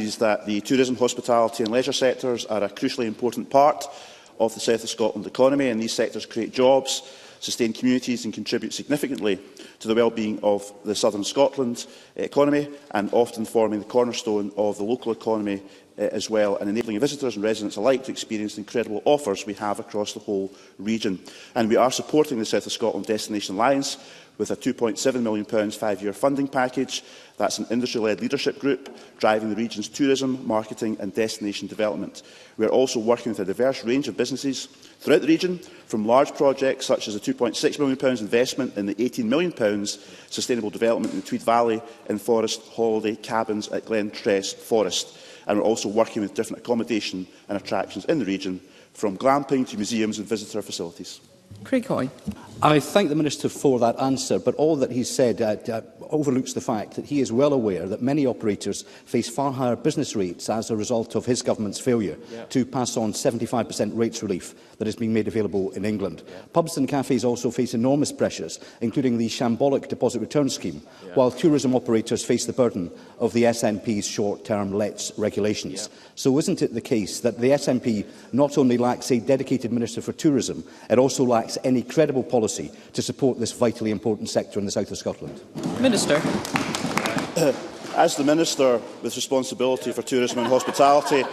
is that the tourism, hospitality and leisure sectors are a crucially important part of the South of Scotland economy, and these sectors create jobs, sustain communities and contribute significantly to the well-being of the southern Scotland economy, and often forming the cornerstone of the local economy as well, and enabling visitors and residents alike to experience the incredible offers we have across the whole region. And we are supporting the South of Scotland Destination Alliance with a £2.7 million 5-year funding package. That's an industry-led leadership group driving the region's tourism, marketing and destination development. We are also working with a diverse range of businesses throughout the region, from large projects such as a £2.6 million investment in the £18 million sustainable development in the Tweed Valley and Forest holiday cabins at Glen Tress Forest. And we are also working with different accommodation and attractions in the region, from glamping to museums and visitor facilities. Craig Hoy. I thank the Minister for that answer, but all that he said overlooks the fact that he is well aware that many operators face far higher business rates as a result of his government's failure to pass on 75% rates relief that is being made available in England. Pubs and cafes also face enormous pressures, including the shambolic deposit return scheme, while tourism operators face the burden of the SNP's short-term lets regulations. So isn't it the case that the SNP not only lacks a dedicated Minister for Tourism, it also lacks any credible policy to support this vitally important sector in the south of Scotland? Minister. As the Minister with responsibility for tourism and hospitality,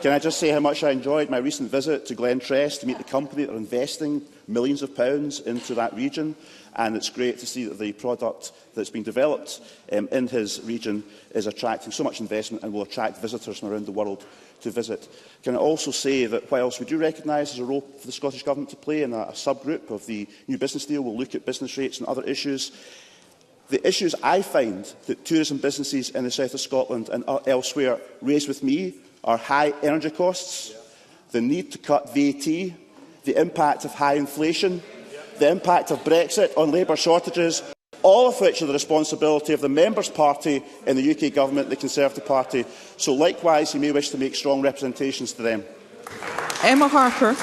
can I just say how much I enjoyed my recent visit to Glen Tress to meet the company that are investing millions of pounds into that region, and it's great to see that the product that's being developed in his region is attracting so much investment and will attract visitors from around the world to visit. Can I also say that whilst we do recognise there's a role for the Scottish Government to play in a subgroup of the new business deal, we'll look at business rates and other issues. The issues I find that tourism businesses in the south of Scotland and elsewhere raise with me are high energy costs, the need to cut VAT, the impact of high inflation, the impact of Brexit on labour shortages, all of which are the responsibility of the Members' Party in the UK Government, the Conservative Party. So likewise, he may wish to make strong representations to them. Emma Harper.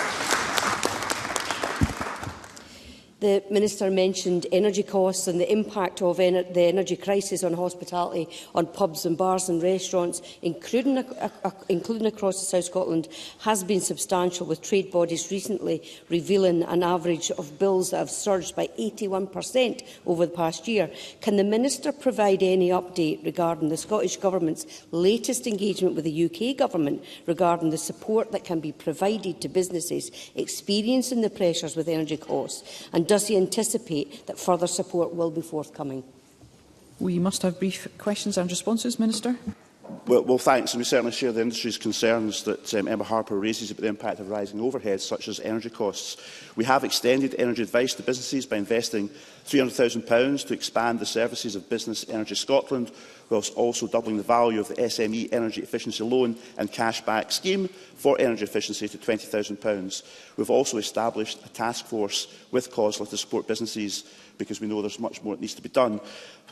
The Minister mentioned energy costs and the impact of the energy crisis on hospitality, on pubs and bars and restaurants, including across the South Scotland, has been substantial, with trade bodies recently revealing an average of bills that have surged by 81% over the past year. Can the Minister provide any update regarding the Scottish Government's latest engagement with the UK Government regarding the support that can be provided to businesses experiencing the pressures with energy costs? And does he anticipate that further support will be forthcoming? We must have brief questions and responses, Minister. Well, thanks, and we certainly share the industry's concerns that Emma Harper raises about the impact of rising overheads, such as energy costs. We have extended energy advice to businesses by investing £300,000 to expand the services of Business Energy Scotland, whilst also doubling the value of the SME Energy Efficiency Loan and Cashback Scheme for energy efficiency to £20,000. We've also established a task force with COSLA to support businesses, because we know there's much more that needs to be done.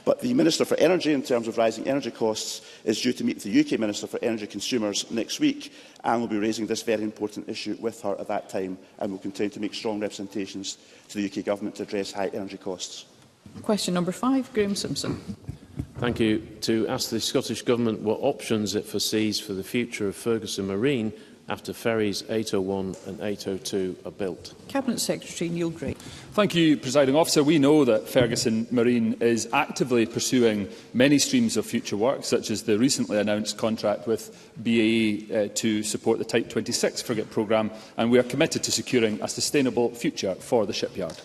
But the Minister for Energy, in terms of rising energy costs, is due to meet the UK Minister for Energy Consumers next week, and will be raising this very important issue with her at that time, and will continue to make strong representations to the UK Government to address high energy costs. Question number 5, Graham Simpson. Thank you. To ask the Scottish Government what options it foresees for the future of Ferguson Marine after ferries 801 and 802 are built. Cabinet Secretary Neil Gray. Thank you, Presiding Officer. We know that Ferguson Marine is actively pursuing many streams of future work, such as the recently announced contract with BAE to support the Type 26 frigate programme, and we are committed to securing a sustainable future for the shipyard.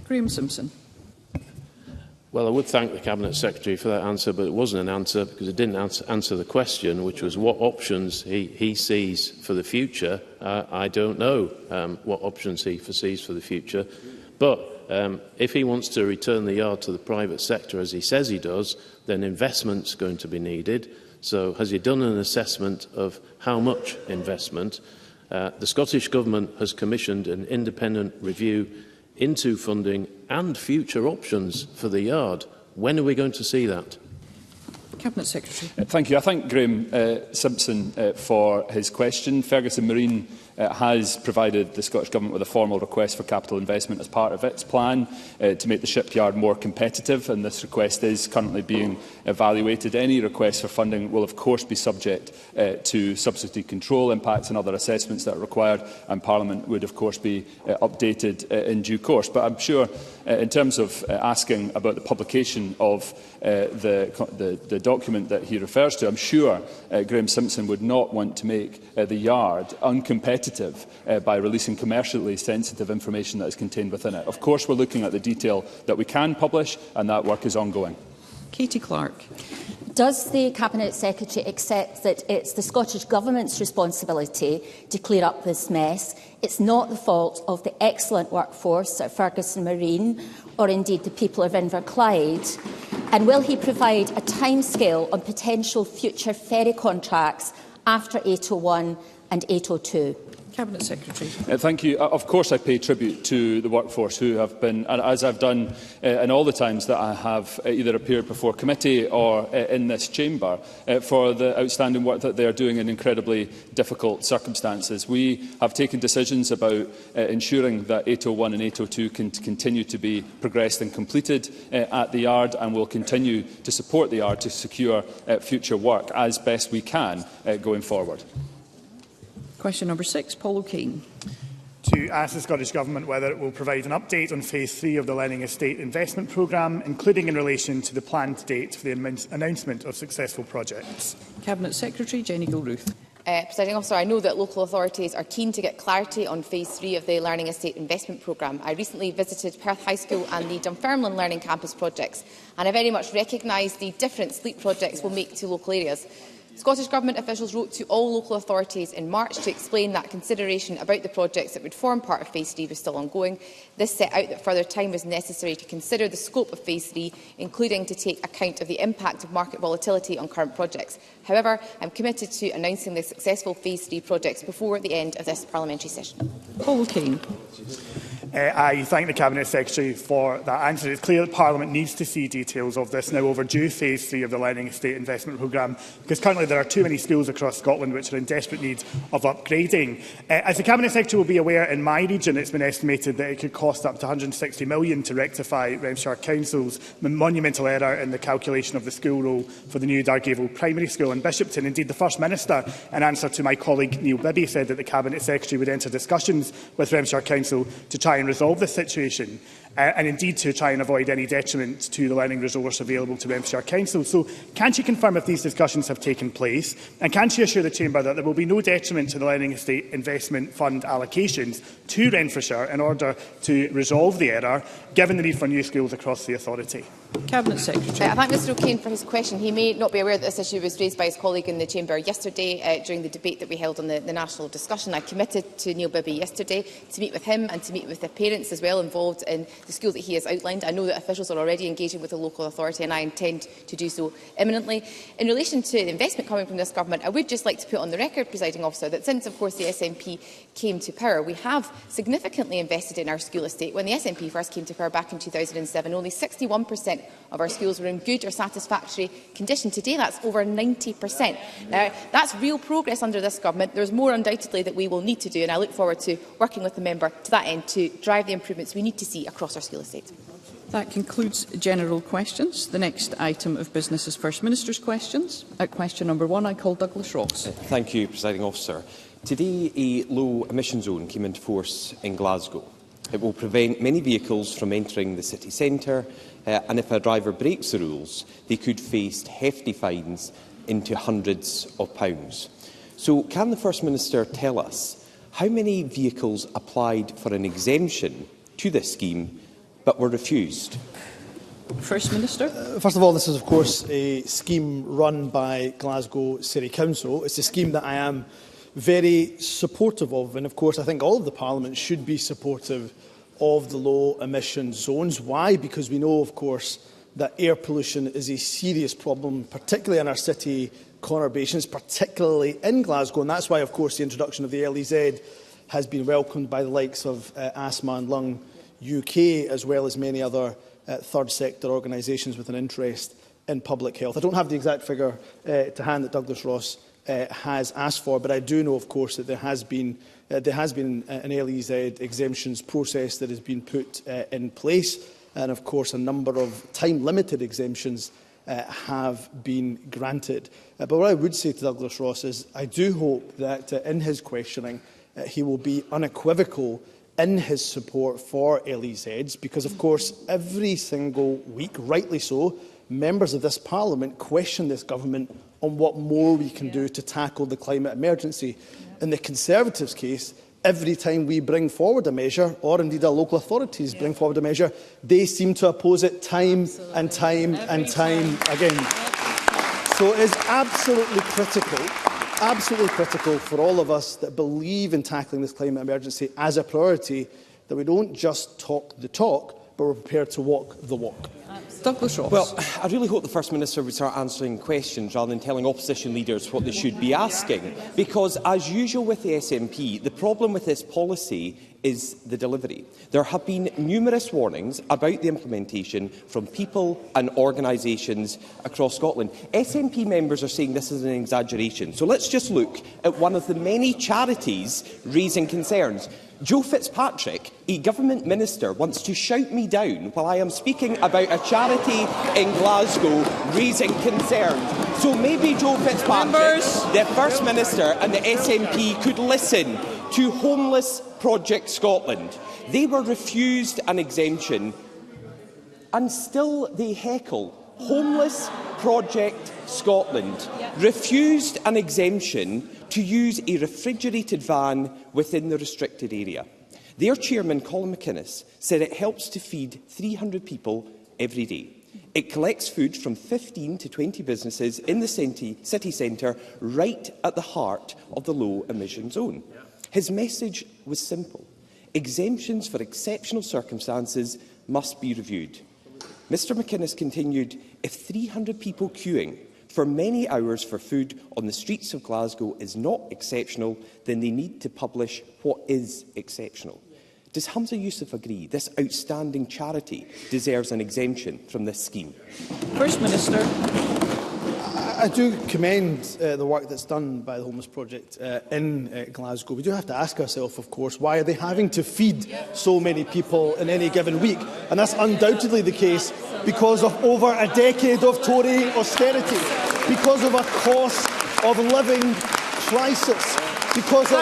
Graham Simpson. Well, I would thank the Cabinet Secretary for that answer, but it wasn't an answer because it didn't answer the question, which was what options he sees for the future. I don't know what options he foresees for the future, but if he wants to return the yard to the private sector, as he says he does, then investment's going to be needed. So has he done an assessment of how much investment? The Scottish Government has commissioned an independent review into funding and future options for the yard. When are we going to see that? Cabinet Secretary. Thank you. I thank Graham Simpson for his question. Ferguson Marine has provided the Scottish Government with a formal request for capital investment as part of its plan to make the shipyard more competitive, and this request is currently being evaluated. Any request for funding will of course be subject to subsidy control impacts and other assessments that are required, and Parliament would of course be updated in due course. But I'm sure in terms of asking about the publication of the document that he refers to, I'm sure Graham Simpson would not want to make the Yard uncompetitive by releasing commercially sensitive information that is contained within it. Of course, we're looking at the detail that we can publish, and that work is ongoing. Katie Clark. Does the Cabinet Secretary accept that it's the Scottish Government's responsibility to clear up this mess? It's not the fault of the excellent workforce at Ferguson Marine or indeed the people of Inverclyde? And will he provide a timescale on potential future ferry contracts after 801 and 802? Cabinet Secretary. Thank you. Of course I pay tribute to the workforce who have been, as I've done in all the times that I have either appeared before committee or in this chamber, for the outstanding work that they are doing in incredibly difficult circumstances. We have taken decisions about ensuring that 801 and 802 can continue to be progressed and completed at the Yard, and will continue to support the Yard to secure future work as best we can going forward. Question number 6, Paul O'Kane. To ask the Scottish Government whether it will provide an update on Phase 3 of the Learning Estate Investment Programme, including in relation to the planned date for the announcement of successful projects. Cabinet Secretary Jenny Gilruth. Presiding Officer, I know that local authorities are keen to get clarity on Phase 3 of the Learning Estate Investment Programme. I recently visited Perth High School and the Dunfermline Learning Campus projects, and I very much recognise the difference LEAP projects will make to local areas. Scottish Government officials wrote to all local authorities in March to explain that consideration about the projects that would form part of Phase 3 was still ongoing. This set out that further time was necessary to consider the scope of Phase 3, including to take account of the impact of market volatility on current projects. However, I am committed to announcing the successful Phase 3 projects before the end of this parliamentary session. Paul O'Kane. I thank the Cabinet Secretary for that answer. It's clear that Parliament needs to see details of this now overdue Phase 3 of the Learning Estate Investment Programme, because currently there are too many schools across Scotland which are in desperate need of upgrading. As the Cabinet Secretary will be aware, in my region it's been estimated that it could cost up to £160 million to rectify Renfrewshire Council's monumental error in the calculation of the school roll for the new Dargaville Primary School in Bishopton. Indeed, the First Minister, in answer to my colleague Neil Bibby, said that the Cabinet Secretary would enter discussions with Renfrewshire Council to try and resolve this situation, and indeed to try and avoid any detriment to the learning resource available to Renfrewshire Council. So can she confirm if these discussions have taken place, and can she assure the Chamber that there will be no detriment to the Learning Estate Investment Fund allocations to Renfrewshire in order to resolve the error, given the need for new schools across the authority? Cabinet Secretary. I thank Mr O'Kane for his question. He may not be aware that this issue was raised by his colleague in the Chamber yesterday during the debate that we held on the national discussion. I committed to Neil Bibby yesterday to meet with him and to meet with the parents as well involved in the school that he has outlined. I know that officials are already engaging with the local authority, and I intend to do so imminently. In relation to the investment coming from this government, I would just like to put on the record, Presiding Officer, that since, of course, the SNP came to power, we have significantly invested in our school estate. When the SNP first came to power back in 2007, only 61% of our schools were in good or satisfactory condition. Today, that's over 90%. Now, that's real progress under this government. There's more undoubtedly that we will need to do, and I look forward to working with the member to that end to drive the improvements we need to see across our school estate. That concludes general questions. The next item of business is First Minister's questions. At question number 1, I call Douglas Ross. Thank you, Presiding Officer. Today, a low emission zone came into force in Glasgow. It will prevent many vehicles from entering the city centre, and if a driver breaks the rules, they could face hefty fines into hundreds of pounds. So can the First Minister tell us how many vehicles applied for an exemption to this scheme but were refused? First Minister. First of all, this is of course a scheme run by Glasgow City Council. It's a scheme that I am very supportive of, and of course I think all of the Parliament should be supportive of the low emission zones. Why? Because we know, of course, that air pollution is a serious problem, particularly in our city conurbations, particularly in Glasgow, and that's why, of course, the introduction of the LEZ has been welcomed by the likes of Asthma and Lung UK, as well as many other third sector organisations with an interest in public health. I don't have the exact figure to hand that Douglas Ross has asked for. But I do know, of course, that there has been an LEZ exemptions process that has been put in place, and of course a number of time-limited exemptions have been granted. But what I would say to Douglas Ross is I do hope that in his questioning he will be unequivocal in his support for LEZs, because of course every single week, rightly so, members of this Parliament question this government on what more we can do to tackle the climate emergency. In the Conservatives' case, every time we bring forward a measure, or indeed our local authorities bring forward a measure, they seem to oppose it time and time and time again. So it is absolutely critical for all of us that believe in tackling this climate emergency as a priority, that we don't just talk the talk, but we're prepared to walk the walk. Douglas Ross. Well, I really hope the First Minister would start answering questions rather than telling opposition leaders what they should be asking. Because, as usual with the SNP, the problem with this policy is the delivery. There have been numerous warnings about the implementation from people and organisations across Scotland. SNP members are saying this is an exaggeration. So let's just look at one of the many charities raising concerns. Joe Fitzpatrick, a government minister, wants to shout me down while I am speaking about a charity in Glasgow raising concerns. So maybe Joe Fitzpatrick, the First Minister and the SNP could listen to Homeless Project Scotland. They were refused an exemption and still they heckle. Homeless Project Scotland refused an exemption to use a refrigerated van within the restricted area. Their chairman, Colin McInnes, said it helps to feed 300 people every day. It collects food from 15 to 20 businesses in the city centre, right at the heart of the low-emission zone. His message was simple. Exemptions for exceptional circumstances must be reviewed. Mr McInnes continued, if 300 people queuing for many hours for food on the streets of Glasgow is not exceptional, then they need to publish what is exceptional. Does Humza Yousaf agree this outstanding charity deserves an exemption from this scheme? First Minister. I do commend the work that's done by the Homeless Project in Glasgow. We do have to ask ourselves, of course, why are they having to feed so many people in any given week? And that's undoubtedly the case because of over a decade of Tory austerity, because of a cost of living crisis, because of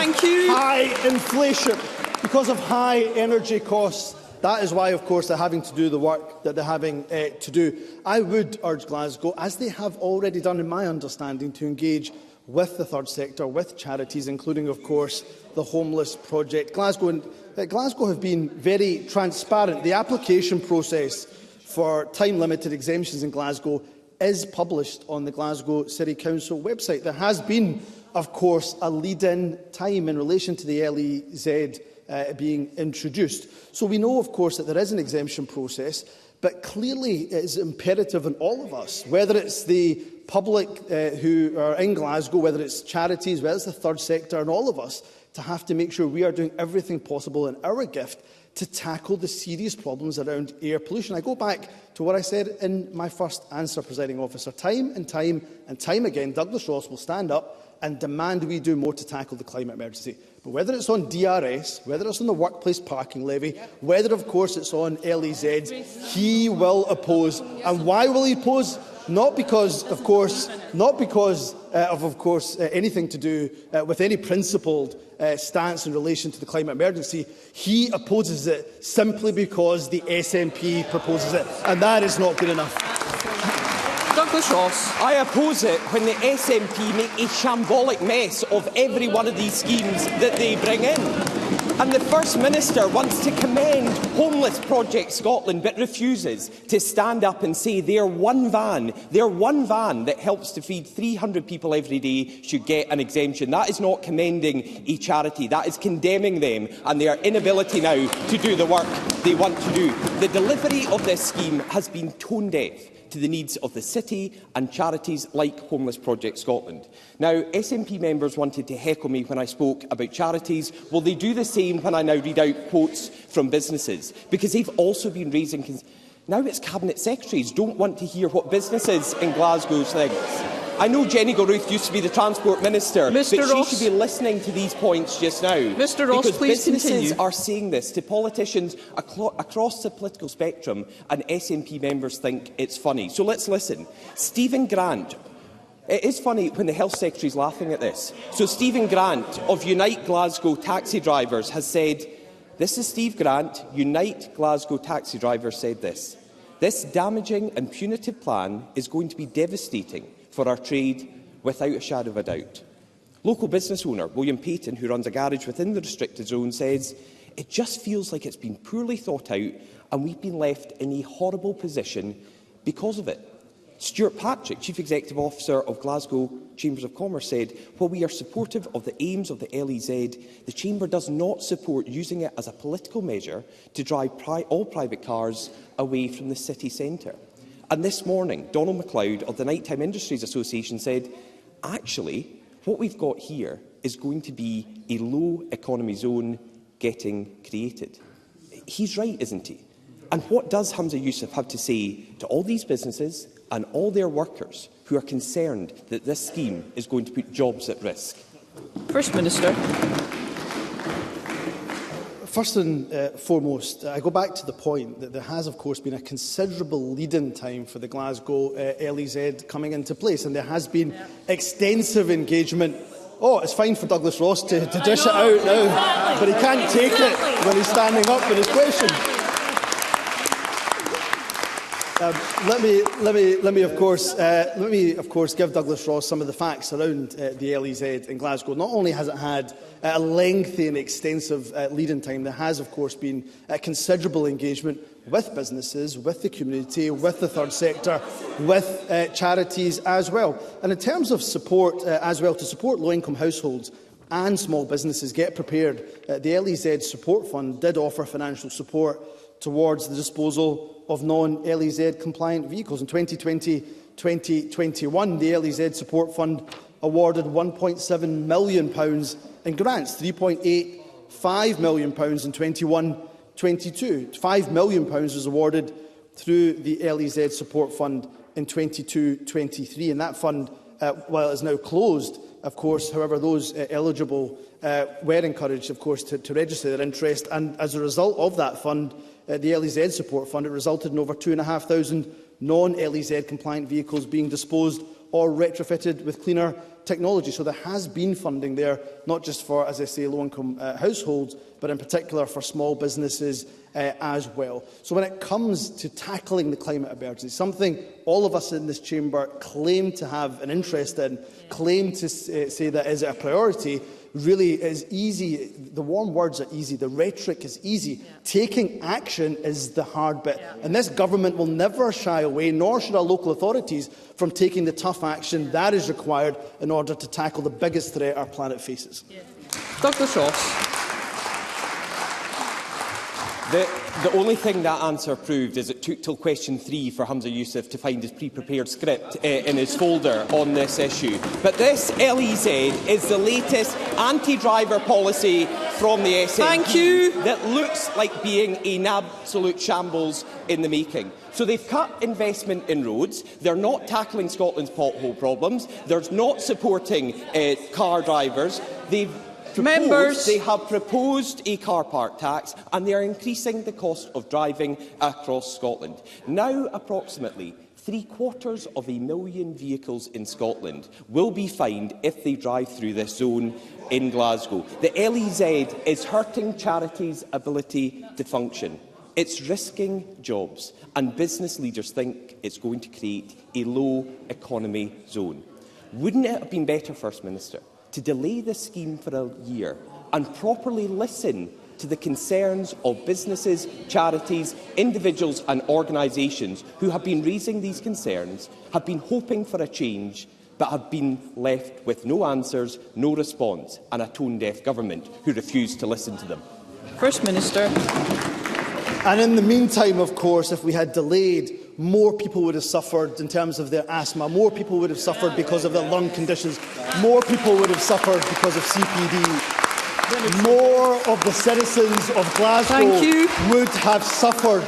high inflation, because of high energy costs. That is why, of course, they're having to do the work that they're having to do. I would urge Glasgow, as they have already done in my understanding, to engage with the third sector, with charities, including, of course, the Homeless Project. Glasgow have been very transparent. The application process for time-limited exemptions in Glasgow is published on the Glasgow City Council website. There has been, of course, a lead-in time in relation to the LEZ being introduced. So we know, of course, that there is an exemption process, but clearly it is imperative on all of us, whether it's the public who are in Glasgow, whether it's charities, whether it's the third sector, and all of us, to have to make sure we are doing everything possible in our gift to tackle the serious problems around air pollution. I go back to what I said in my first answer, Presiding Officer. Time and time again, Douglas Ross will stand up and demand we do more to tackle the climate emergency. But whether it's on DRS, whether it's on the workplace parking levy, whether, of course, it's on LEZs, he will oppose. And why will he oppose? Not because, of course, anything to do with any principled stance in relation to the climate emergency. He opposes it simply because the SNP proposes it, and that is not good enough. Douglas Ross. I oppose it when the SNP make a shambolic mess of every one of these schemes that they bring in. And the First Minister wants to commend Homeless Project Scotland, but refuses to stand up and say their one van that helps to feed 300 people every day should get an exemption. That is not commending a charity. That is condemning them and their inability now to do the work they want to do. The delivery of this scheme has been tone deaf to the needs of the city and charities like Homeless Project Scotland. Now, SNP members wanted to heckle me when I spoke about charities. Will they do the same when I now read out quotes from businesses? Because they've also been raising... Now it's Cabinet Secretaries don't want to hear what businesses in Glasgow think. I know Jenny Goruth used to be the Transport Minister, but she Ross, should be listening to these points just now. Mr Ross, because please businesses continue. are saying this to politicians across the political spectrum, and SNP members think it's funny. So let's listen. Stephen Grant. It is funny when the Health Secretary is laughing at this. So Stephen Grant of Unite Glasgow Taxi Drivers has said, this is Steve Grant, Unite Glasgow Taxi Drivers said this. This damaging and punitive plan is going to be devastating for our trade without a shadow of a doubt. Local business owner William Payton, who runs a garage within the restricted zone, says, it just feels like it's been poorly thought out and we've been left in a horrible position because of it. Stuart Patrick, Chief Executive Officer of Glasgow Chambers of Commerce, said, while we are supportive of the aims of the LEZ, the Chamber does not support using it as a political measure to drive all private cars away from the city centre. And this morning, Donald MacLeod of the Nighttime Industries Association said, actually, what we've got here is going to be a low economy zone getting created. He's right, isn't he? And what does Humza Yousaf have to say to all these businesses and all their workers who are concerned that this scheme is going to put jobs at risk? First Minister. First and foremost, I go back to the point that there has, of course, been a considerable lead-in time for the Glasgow LEZ coming into place, and there has been extensive engagement. Oh, it's fine for Douglas Ross to dish it out now, but he can't take it when he's standing up with his question. Let me, of course, give Douglas Ross some of the facts around the LEZ in Glasgow. Not only has it had a lengthy and extensive lead-in time, there has, of course, been considerable engagement with businesses, with the community, with the third sector, with charities as well. And in terms of support as well, to support low-income households and small businesses get prepared, the LEZ Support Fund did offer financial support towards the disposal of non-LEZ compliant vehicles. In 2020-2021, the LEZ Support Fund awarded £1.7 million in grants, £3.85 million in 21-22. £5 million was awarded through the LEZ Support Fund in 22-23, and that fund, while it is now closed, of course, however, those eligible were encouraged, of course, to register their interest, and as a result of that fund, the LEZ Support Fund, it resulted in over 2,500 non-LEZ compliant vehicles being disposed or retrofitted with cleaner technology. So there has been funding there, not just for, as I say, low-income households, but in particular for small businesses as well. So when it comes to tackling the climate emergency, something all of us in this chamber claim to have an interest in, claim to say that is a priority, really is easy. The warm words are easy. The rhetoric is easy. Taking action is the hard bit. And this government will never shy away, nor should our local authorities, from taking the tough action that is required in order to tackle the biggest threat our planet faces. Douglas Ross. The only thing that answer proved is it took till question 3 for Humza Yousaf to find his pre-prepared script in his folder on this issue. But this LEZ is the latest anti-driver policy from the SNP. Thank you. That looks like being an absolute shambles in the making. So they've cut investment in roads, they're not tackling Scotland's pothole problems, they're not supporting car drivers, they have proposed a car park tax, and they are increasing the cost of driving across Scotland. Now, approximately 750,000 vehicles in Scotland will be fined if they drive through this zone in Glasgow. The LEZ is hurting charities' ability to function. It's risking jobs, and business leaders think it's going to create a low economy zone. Wouldn't it have been better, First Minister, to delay this scheme for a year and properly listen to the concerns of businesses, charities, individuals and organisations who have been raising these concerns, have been hoping for a change, but have been left with no answers, no response, and a tone-deaf government who refused to listen to them? First Minister. And in the meantime, of course, if we had delayed, more people would have suffered in terms of their asthma, more people would have suffered because of their lung conditions, more people would have suffered because of CPD, more of the citizens of Glasgow would have suffered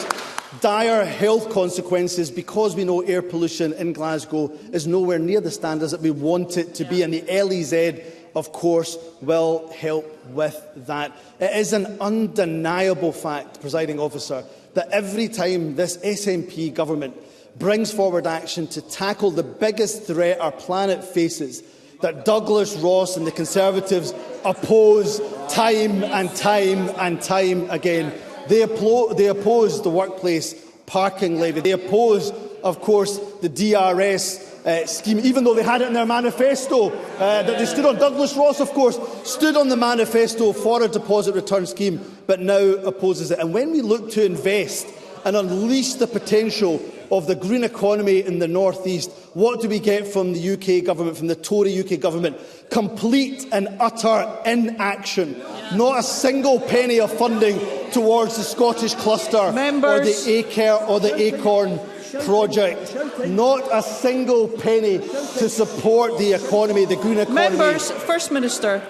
dire health consequences because we know air pollution in Glasgow is nowhere near the standards that we want it to be, and the LEZ, of course, will help with that. It is an undeniable fact, Presiding Officer, that every time this SNP government brings forward action to tackle the biggest threat our planet faces, that Douglas Ross and the Conservatives oppose time and time and time again. They oppose the workplace parking levy. They oppose, of course, the DRS scheme, even though they had it in their manifesto. That they stood on. Douglas Ross, of course, stood on the manifesto for a deposit return scheme, but now opposes it. And when we look to invest and unleash the potential of the green economy in the North East, what do we get from the UK government, from the Tory UK government? Complete and utter inaction. Not a single penny of funding towards the Scottish cluster or the ACARE or the ACORN project. Not a single penny to support the economy, the green economy. Members, First Minister,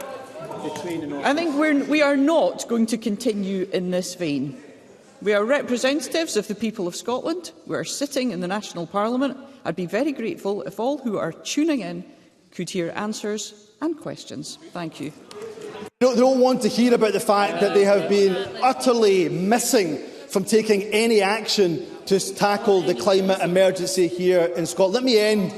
I think we are not going to continue in this vein. We are representatives of the people of Scotland. We are sitting in the National Parliament. I'd be very grateful if all who are tuning in could hear answers and questions. Thank you. They don't want to hear about the fact that they have been utterly missing from taking any action to tackle the climate emergency here in Scotland. Let me end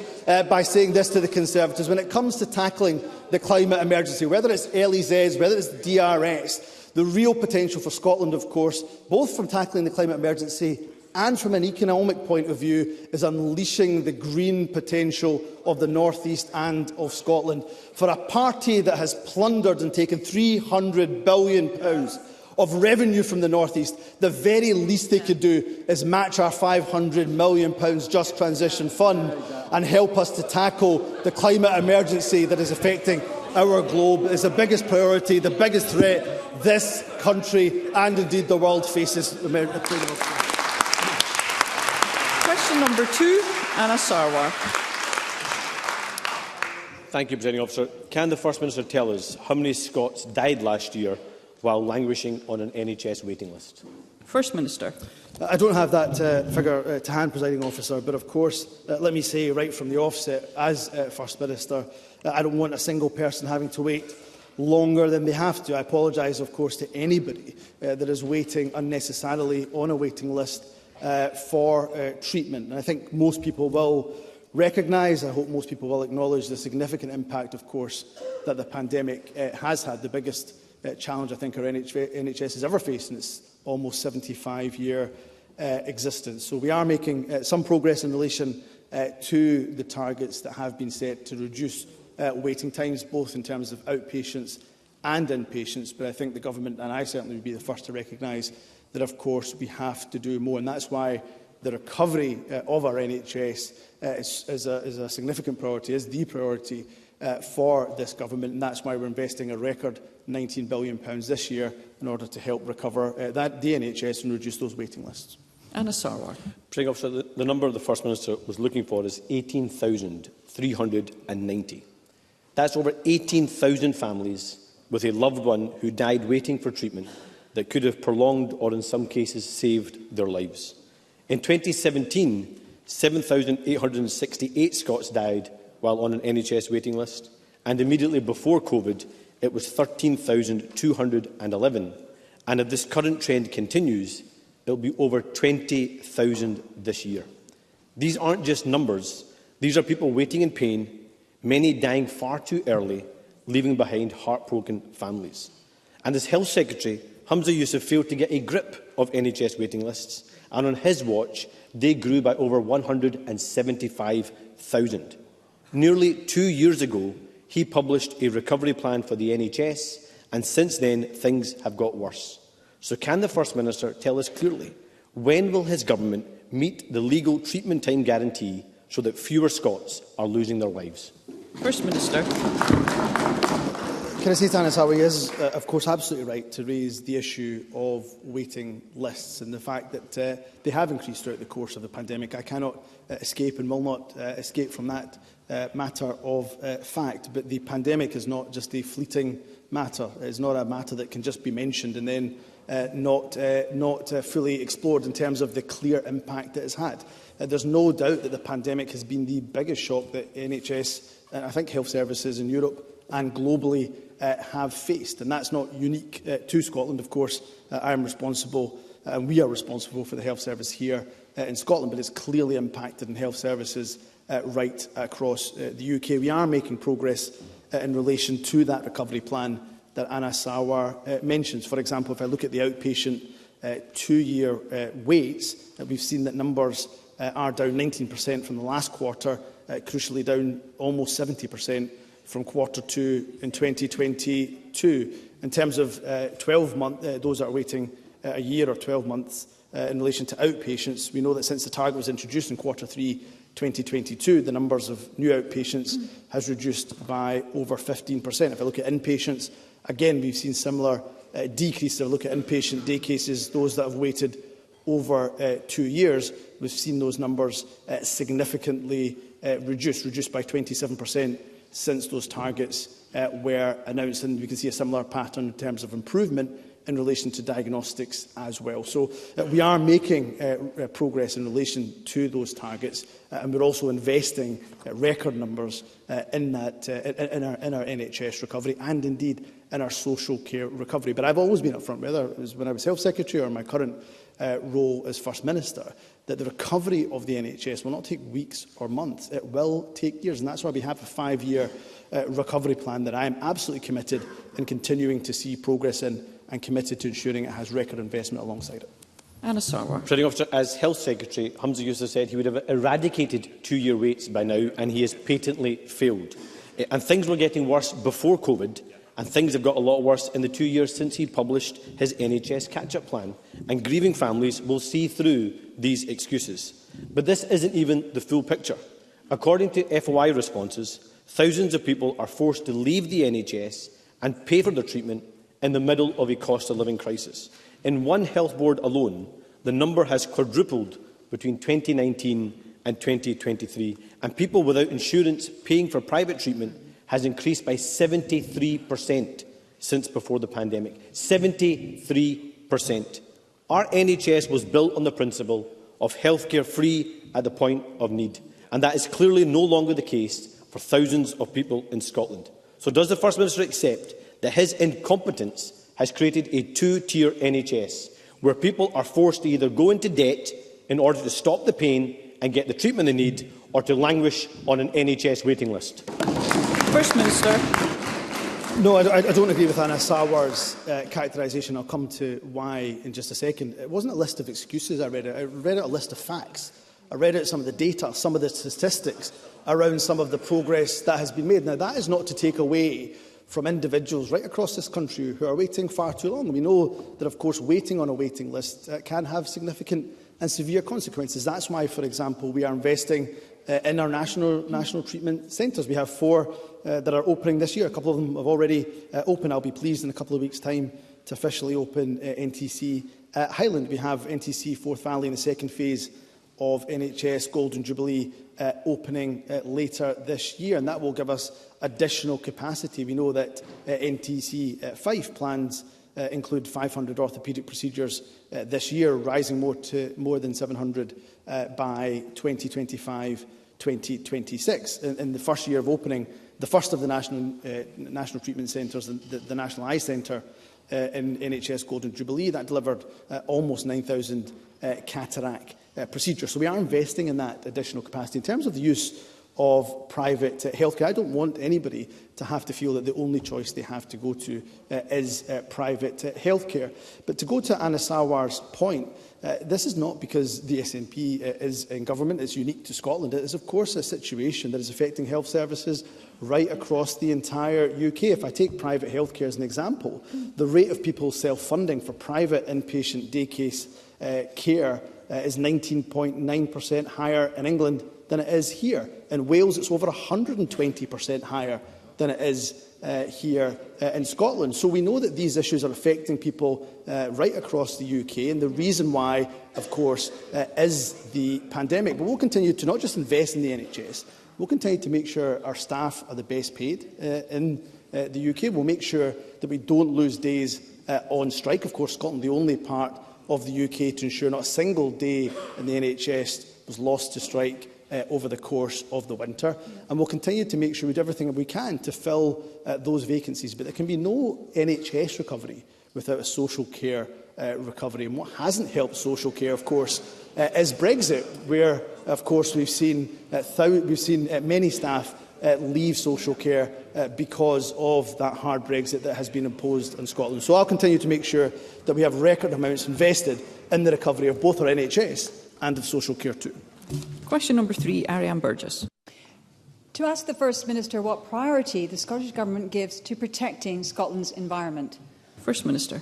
by saying this to the Conservatives. When it comes to tackling the climate emergency, whether it's LEZs, whether it's DRS, the real potential for Scotland, of course, both from tackling the climate emergency and from an economic point of view, is unleashing the green potential of the North East and of Scotland. For a party that has plundered and taken £300 billion of revenue from the North East, the very least they could do is match our £500 million Just Transition Fund and help us to tackle the climate emergency that is affecting our globe. Is the biggest priority, the biggest threat this country and indeed the world faces. Question number 2, Anna Sarwar. Thank you, Presiding Officer. Can the First Minister tell us how many Scots died last year while languishing on an NHS waiting list? First Minister. I don't have that figure to hand, Presiding Officer, but of course, let me say right from the offset, as First Minister, I don't want a single person having to wait longer than they have to. I apologise, of course, to anybody that is waiting unnecessarily on a waiting list for treatment. And I think most people will recognise, I hope most people will acknowledge the significant impact, of course, that the pandemic has had. The biggest challenge I think our NHS has ever faced in its almost 75-year existence. So we are making some progress in relation to the targets that have been set to reduce waiting times, both in terms of outpatients and inpatients. But I think the government, and I certainly would be the first to recognise, that of course we have to do more. And that's why the recovery of our NHS is a significant priority, is the priority for this government. And that's why we're investing a record £19 billion this year in order to help recover the NHS and reduce those waiting lists. Anna Sarwar. Presiding Officer, the number the First Minister was looking for is 18,390. That's over 18,000 families with a loved one who died waiting for treatment that could have prolonged or in some cases saved their lives. In 2017, 7,868 Scots died while on an NHS waiting list, and immediately before COVID it was 13,211. And if this current trend continues, it will be over 20,000 this year. These aren't just numbers. These are people waiting in pain, many dying far too early, leaving behind heartbroken families. And as Health Secretary, Humza Yousaf failed to get a grip of NHS waiting lists, and on his watch they grew by over 175,000. Nearly 2 years ago, he published a recovery plan for the NHS, and since then things have got worse. So can the First Minister tell us clearly, when will his government meet the legal treatment time guarantee so that fewer Scots are losing their lives? First Minister. Can I say to Anna Sarwar, he is, of course, absolutely right to raise the issue of waiting lists and the fact that they have increased throughout the course of the pandemic. I cannot escape and will not escape from that matter of fact. But the pandemic is not just a fleeting matter. It is not a matter that can just be mentioned and then not fully explored in terms of the clear impact it has had. There's no doubt that the pandemic has been the biggest shock that NHS, and I think health services in Europe and globally have faced. And that's not unique to Scotland. Of course, I am responsible, and we are responsible for the health service here in Scotland, but it's clearly impacted in health services right across the UK. We are making progress in relation to that recovery plan that Anna Sarwar mentions. For example, if I look at the outpatient 2-year waits, we've seen that numbers are down 19% from the last quarter, crucially down almost 70% from Q2 in 2022. In terms of 12-month, those that are waiting a year or 12 months in relation to outpatients, we know that since the target was introduced in Q3 2022, the numbers of new outpatients has reduced by over 15%. If I look at inpatients, again, we've seen similar decrease. If I look at inpatient day cases, those that have waited over 2 years, we've seen those numbers significantly reduced by 27% since those targets were announced. And we can see a similar pattern in terms of improvement in relation to diagnostics as well. So we are making progress in relation to those targets, and we're also investing record numbers in our NHS recovery and indeed in our social care recovery. But I've always been upfront, whether it was when I was Health Secretary or my current role as First Minister, that the recovery of the NHS will not take weeks or months. It will take years, and that's why we have a 5-year recovery plan that I am absolutely committed in continuing to see progress in, and committed to ensuring it has record investment alongside it. Anna Sarwar. Presiding Officer, as Health Secretary, Humza Yousaf said he would have eradicated 2-year waits by now, and he has patently failed. And things were getting worse before COVID, and things have got a lot worse in the 2 years since he published his NHS catch-up plan. And grieving families will see through these excuses. But this isn't even the full picture. According to FOI responses, thousands of people are forced to leave the NHS and pay for their treatment in the middle of a cost-of-living crisis. In one health board alone, the number has quadrupled between 2019 and 2023, and people without insurance paying for private treatment has increased by 73% since before the pandemic. 73%. Our NHS was built on the principle of healthcare free at the point of need, and that is clearly no longer the case for thousands of people in Scotland. So does the First Minister accept that his incompetence has created a 2-tier NHS, where people are forced to either go into debt in order to stop the pain and get the treatment they need, or to languish on an NHS waiting list? First Minister. No, I don't agree with Anna Sarwar's characterisation. I'll come to why in just a second. It wasn't a list of excuses I read it. I read it a list of facts. I read out some of the data, some of the statistics around some of the progress that has been made. Now, that is not to take away from individuals right across this country who are waiting far too long. We know that, of course, waiting on a waiting list can have significant and severe consequences. That's why, for example, we are investing in our national treatment centres. We have 4 that are opening this year. A couple of them have already opened. I'll be pleased in a couple of weeks' time to officially open NTC Highland. We have NTC Forth Valley in the second phase of NHS Golden Jubilee opening later this year, and that will give us additional capacity. We know that NTC Fife plans include 500 orthopaedic procedures this year, rising to more than 700 by 2025-2026. In the first year of opening, the first of the national treatment centres, the National Eye Centre in NHS Golden Jubilee, that delivered almost 9,000 cataract procedures. So we are investing in that additional capacity. In terms of the use of private healthcare, I don't want anybody to have to feel that the only choice they have to go to is private healthcare. But to go to Anna Sarwar's point, this is not because the SNP is in government. It's unique to Scotland. It is, of course, a situation that is affecting health services right across the entire UK. If I take private healthcare as an example, the rate of people self-funding for private inpatient day case care is 19.9% higher in England than it is here. In Wales, it's over 120% higher than it is here in Scotland. So we know that these issues are affecting people right across the UK, and the reason why, of course, is the pandemic. But we'll continue to not just invest in the NHS, we'll continue to make sure our staff are the best paid in the UK. We'll make sure that we don't lose days on strike. Of course, Scotland, the only part of the UK to ensure not a single day in the NHS was lost to strike over the course of the winter. And we'll continue to make sure we do everything we can to fill those vacancies. But there can be no NHS recovery without a social care recovery. And what hasn't helped social care, of course, is Brexit, where, of course, we've seen many staff leave social care because of that hard Brexit that has been imposed on Scotland. So I'll continue to make sure that we have record amounts invested in the recovery of both our NHS and of social care too. Question number 3, Ariane Burgess. To ask the First Minister what priority the Scottish Government gives to protecting Scotland's environment. First Minister.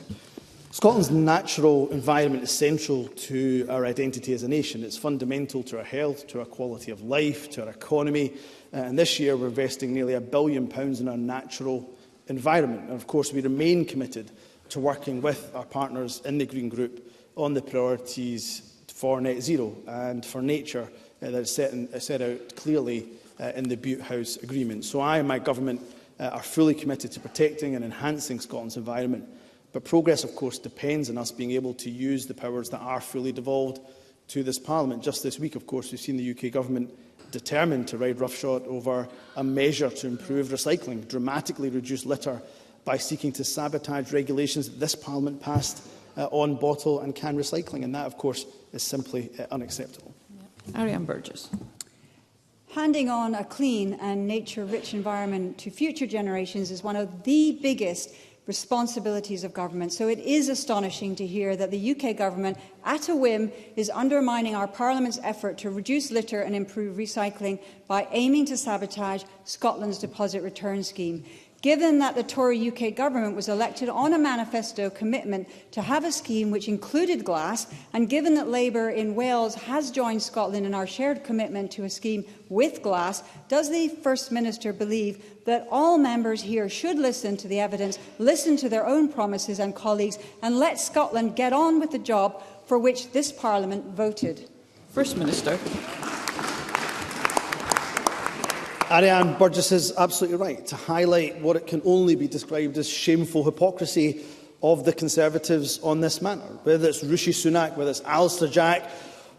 Scotland's natural environment is central to our identity as a nation. It's fundamental to our health, to our quality of life, to our economy. And this year we're investing nearly £1 billion in our natural environment. And of course we remain committed to working with our partners in the Green Group on the priorities for net zero and for nature that is set out clearly in the Butte House Agreement. So I and my government are fully committed to protecting and enhancing Scotland's environment. But progress, of course, depends on us being able to use the powers that are fully devolved to this Parliament. Just this week, of course, we've seen the UK Government determined to ride roughshod over a measure to improve recycling, dramatically reduce litter by seeking to sabotage regulations that this Parliament passed on bottle and can recycling. And that, of course, is simply unacceptable. Ariane Burgess. Handing on a clean and nature-rich environment to future generations is one of the biggest responsibilities of government. So it is astonishing to hear that the UK Government, at a whim, is undermining our Parliament's effort to reduce litter and improve recycling by aiming to sabotage Scotland's deposit return scheme. Given that the Tory UK Government was elected on a manifesto commitment to have a scheme which included glass, and given that Labour in Wales has joined Scotland in our shared commitment to a scheme with glass, does the First Minister believe that all members here should listen to the evidence, listen to their own promises and colleagues, and let Scotland get on with the job for which this Parliament voted? First Minister. Ariane Burgess is absolutely right to highlight what it can only be described as shameful hypocrisy of the Conservatives on this matter. Whether it's Rishi Sunak, whether it's Alistair Jack,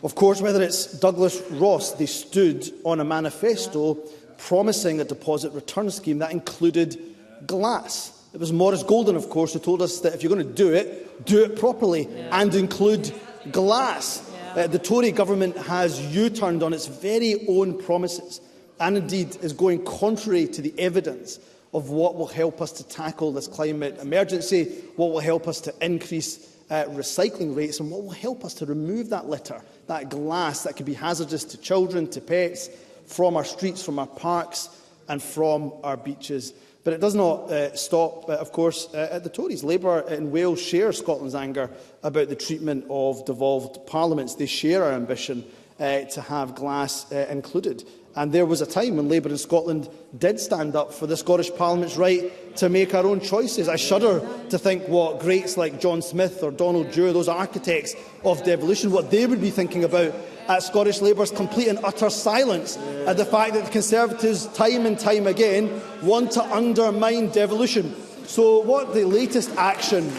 of course, whether it's Douglas Ross, they stood on a manifesto promising a deposit return scheme that included glass. It was Maurice Golden, of course, who told us that if you're going to do it properly and include glass. The Tory government has U-turned on its very own promises, and indeed is going contrary to the evidence of what will help us to tackle this climate emergency, what will help us to increase recycling rates, and what will help us to remove that litter, that glass that can be hazardous to children, to pets, from our streets, from our parks and from our beaches. But it does not stop, of course, at the Tories. Labour in Wales share Scotland's anger about the treatment of devolved parliaments. They share our ambition to have glass included. And there was a time when Labour in Scotland did stand up for the Scottish Parliament's right to make our own choices. I shudder to think what greats like John Smith or Donald Dewar, those architects of devolution, what they would be thinking about at Scottish Labour's complete and utter silence at the fact that the Conservatives, time and time again, want to undermine devolution. So what the latest action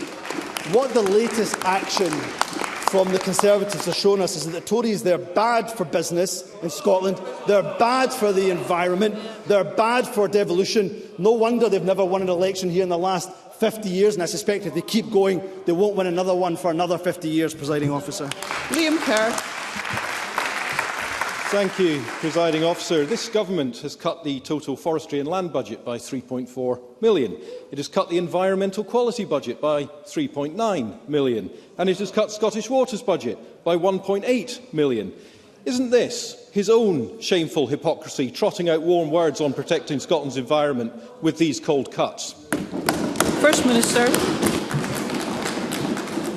from the Conservatives has shown us is that the Tories, they're bad for business in Scotland, they're bad for the environment, they're bad for devolution. No wonder they've never won an election here in the last 50 years, and I suspect if they keep going, they won't win another one for another 50 years, Presiding Officer. Liam Kerr. Thank you, Presiding Officer. This Government has cut the total forestry and land budget by £3.4 million. It has cut the environmental quality budget by £3.9 million. And it has cut Scottish Water's budget by £1.8 million. Isn't this his own shameful hypocrisy, trotting out warm words on protecting Scotland's environment with these cold cuts? First Minister.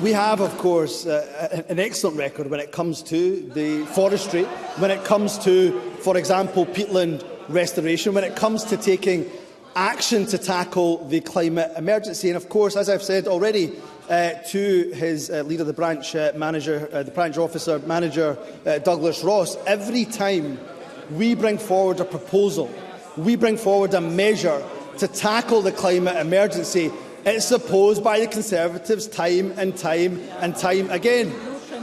We have, of course, an excellent record when it comes to the forestry, when it comes to, for example, peatland restoration, when it comes to taking action to tackle the climate emergency. And, of course, as I've said already to his leader, the branch officer manager, Douglas Ross, every time we bring forward a proposal, we bring forward a measure to tackle the climate emergency, It's opposed by the Conservatives time and time and time again.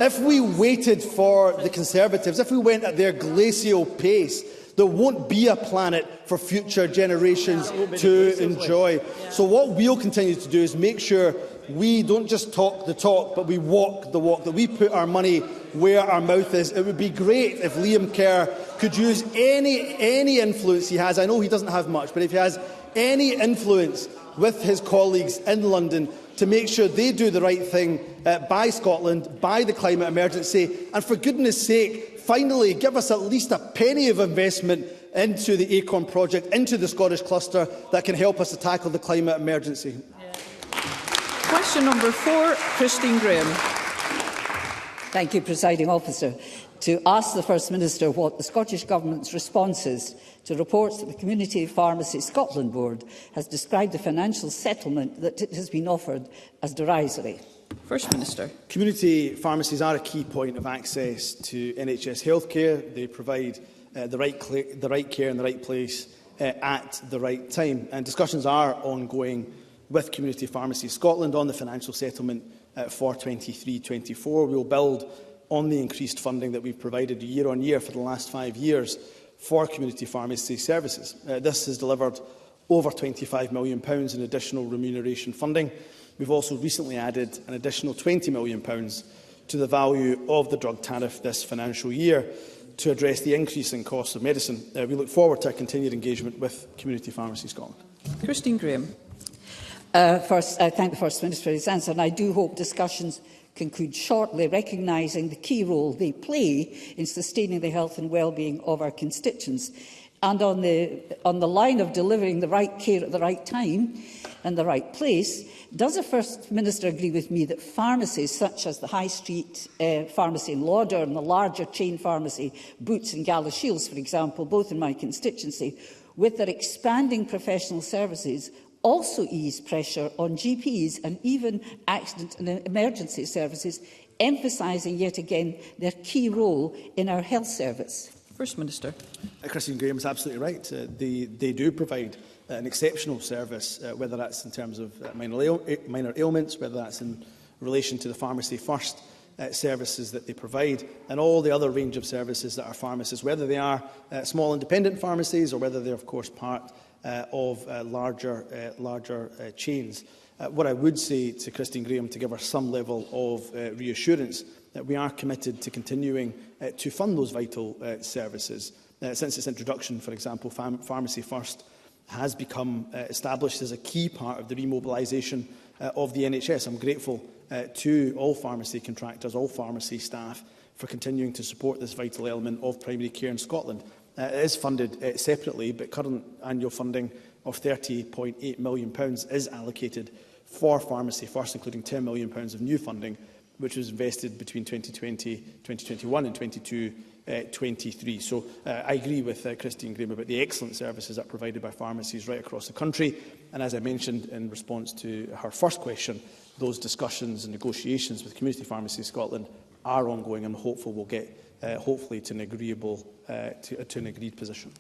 If we waited for the Conservatives, if we went at their glacial pace, there won't be a planet for future generations to enjoy. So what we'll continue to do is make sure we don't just talk the talk, but we walk the walk, that we put our money where our mouth is. It would be great if Liam Kerr could use any influence he has. I know he doesn't have much, but if he has any influence with his colleagues in London to make sure they do the right thing by Scotland, by the climate emergency, and for goodness sake, finally give us at least a penny of investment into the ACORN project, into the Scottish cluster that can help us to tackle the climate emergency. Question number 4, Christine Graham. Thank you, Presiding Officer. To ask the First Minister what the Scottish Government's response is to reports that the Community Pharmacy Scotland Board has described the financial settlement that it has been offered as derisory. First Minister. Community pharmacies are a key point of access to NHS healthcare. They provide the right care in the right place at the right time. And discussions are ongoing with Community Pharmacy Scotland on the financial settlement for 23-24. We will build on the increased funding that we've provided year on year for the last 5 years for community pharmacy services. This has delivered over £25 million in additional remuneration funding. We've also recently added an additional £20 million to the value of the drug tariff this financial year to address the increase in costs of medicine. We look forward to a continued engagement with Community Pharmacy Scotland. Christine Graham. First, I thank the First Minister for his answer, and I do hope discussions conclude shortly, recognising the key role they play in sustaining the health and well-being of our constituents. And on the line of delivering the right care at the right time and the right place, does the First Minister agree with me that pharmacies such as the High Street pharmacy in Lauder and the larger chain pharmacy Boots and Galashiels, for example, both in my constituency, with their expanding professional services, also ease pressure on GPs and even accident and emergency services, emphasising yet again their key role in our health service? First Minister. Christine Graham is absolutely right. They do provide an exceptional service, whether that's in terms of minor ailments, whether that's in relation to the Pharmacy First services that they provide, and all the other range of services that our pharmacists, whether they are small independent pharmacies or whether they're, of course, part of larger chains. What I would say to Christine Graham, to give her some level of reassurance, that we are committed to continuing to fund those vital services. Since its introduction, for example, Pharmacy First has become established as a key part of the remobilisation of the NHS. I'm grateful to all pharmacy contractors, all pharmacy staff, for continuing to support this vital element of primary care in Scotland. It is funded separately, but current annual funding of £30.8 million is allocated for Pharmacy First, including £10 million of new funding, which was invested between 2020, 2021 and 22-23. So I agree with Christine Graham about the excellent services that are provided by pharmacies right across the country. And as I mentioned in response to her first question, those discussions and negotiations with Community Pharmacy Scotland are ongoing, and hopeful we'll get hopefully to an agreed position.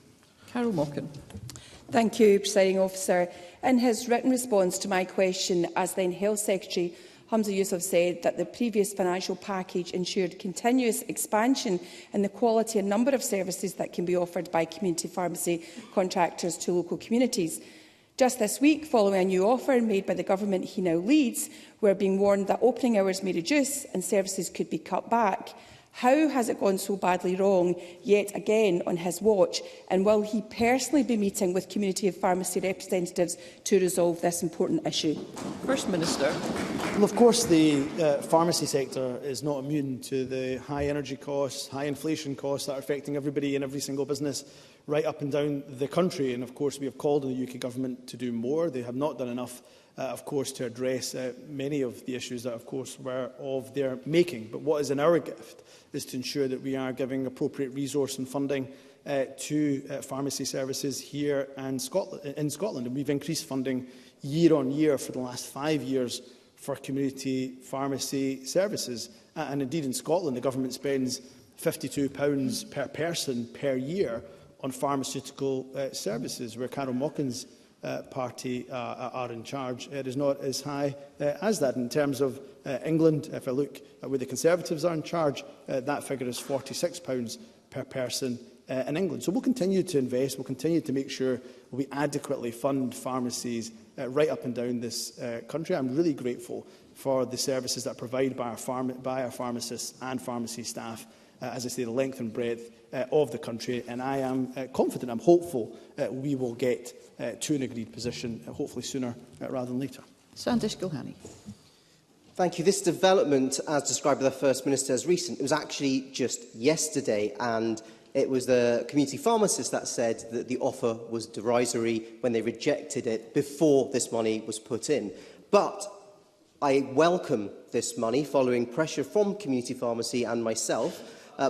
Carol Mockin. Thank you, Presiding Officer. In his written response to my question, as then Health Secretary, Humza Yousaf said that the previous financial package ensured continuous expansion in the quality and number of services that can be offered by community pharmacy contractors to local communities. Just this week, following a new offer made by the government he now leads, we're being warned that opening hours may reduce and services could be cut back. How has it gone so badly wrong yet again on his watch, and will he personally be meeting with community pharmacy representatives to resolve this important issue? First Minister. Well, of course, the pharmacy sector is not immune to the high energy costs, high inflation costs that are affecting everybody and every single business right up and down the country. And of course, we have called on the UK Government to do more. They have not done enough, of course, to address many of the issues that, of course, were of their making. But what is in our gift is to ensure that we are giving appropriate resource and funding to pharmacy services here and in Scotland. And we've increased funding year on year for the last 5 years for community pharmacy services. And indeed, in Scotland, the government spends £52 per person per year on pharmaceutical services, where Carol Mockin's party are in charge. It is not as high as that. In terms of England, if I look at where the Conservatives are in charge, that figure is £46 per person in England. So we'll continue to invest, we'll continue to make sure we adequately fund pharmacies right up and down this country. I'm really grateful for the services that are provided by our pharmacists and pharmacy staff, as I say, the length and breadth of the country, and I am confident, I'm hopeful we will get to an agreed position, hopefully sooner rather than later. Sandesh Gilhani. Thank you. This development, as described by the First Minister, is recent. It was actually just yesterday, and it was the community pharmacist that said that the offer was derisory when they rejected it before this money was put in. But I welcome this money following pressure from community pharmacy and myself,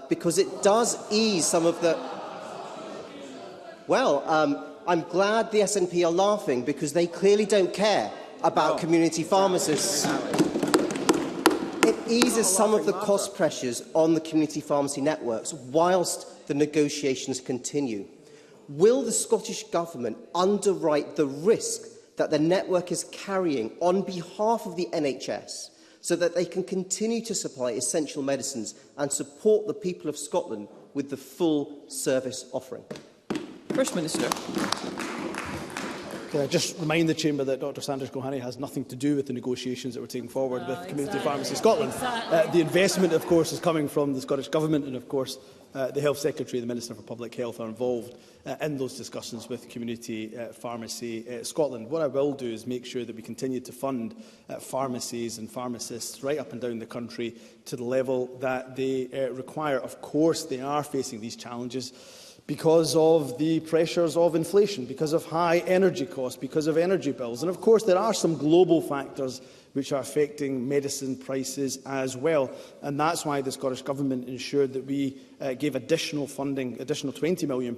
because it does ease some of the... Well, I'm glad the SNP are laughing, because they clearly don't care about community pharmacists. It eases some of the cost pressures on the community pharmacy networks whilst the negotiations continue. Will the Scottish Government underwrite the risk that the network is carrying on behalf of the NHS so that they can continue to supply essential medicines and support the people of Scotland with the full service offering? First Minister. Can I just remind the Chamber that Dr Sandesh Gilhani has nothing to do with the negotiations that we're taking forward with Community Pharmacy Scotland. The investment, of course, is coming from the Scottish Government, and, of course, the Health Secretary and the Minister for Public Health are involved in those discussions with Community Pharmacy Scotland. What I will do is make sure that we continue to fund pharmacies and pharmacists right up and down the country to the level that they require. Of course, they are facing these challenges because of the pressures of inflation, because of high energy costs, because of energy bills. And of course, there are some global factors which are affecting medicine prices as well. And that's why the Scottish Government ensured that we gave additional funding, additional £20 million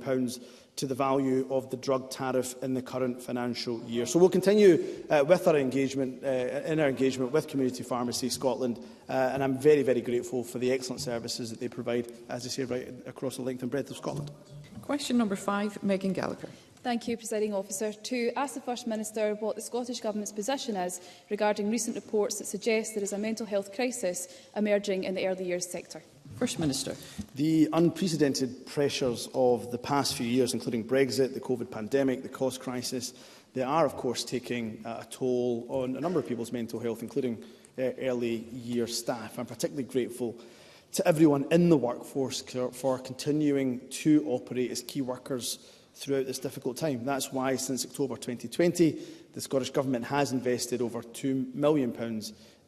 to the value of the drug tariff in the current financial year. So we'll continue with our engagement, with Community Pharmacy Scotland, and I'm very, very grateful for the excellent services that they provide, as I say, right across the length and breadth of Scotland. Question number 5, Megan Gallagher. Thank you, Presiding Officer. To ask the First Minister what the Scottish Government's position is regarding recent reports that suggest there is a mental health crisis emerging in the early years sector. First Minister. The unprecedented pressures of the past few years, including Brexit, the COVID pandemic, the cost crisis, they are, of course, taking a toll on a number of people's mental health, including early year staff. I'm particularly grateful to everyone in the workforce for continuing to operate as key workers throughout this difficult time. That's why, since October 2020, the Scottish Government has invested over £2 million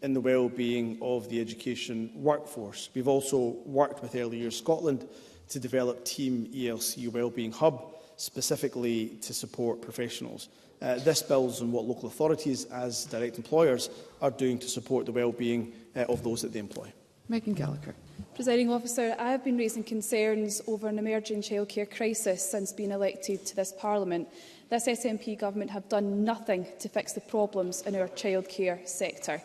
in the well-being of the education workforce. We've also worked with Early Years Scotland to develop Team ELC Wellbeing Hub, specifically to support professionals. This builds on what local authorities, as direct employers, are doing to support the well-being of those that they employ. Megan Gallagher. Presiding Officer, I have been raising concerns over an emerging childcare crisis since being elected to this Parliament. This SNP government have done nothing to fix the problems in our childcare sector.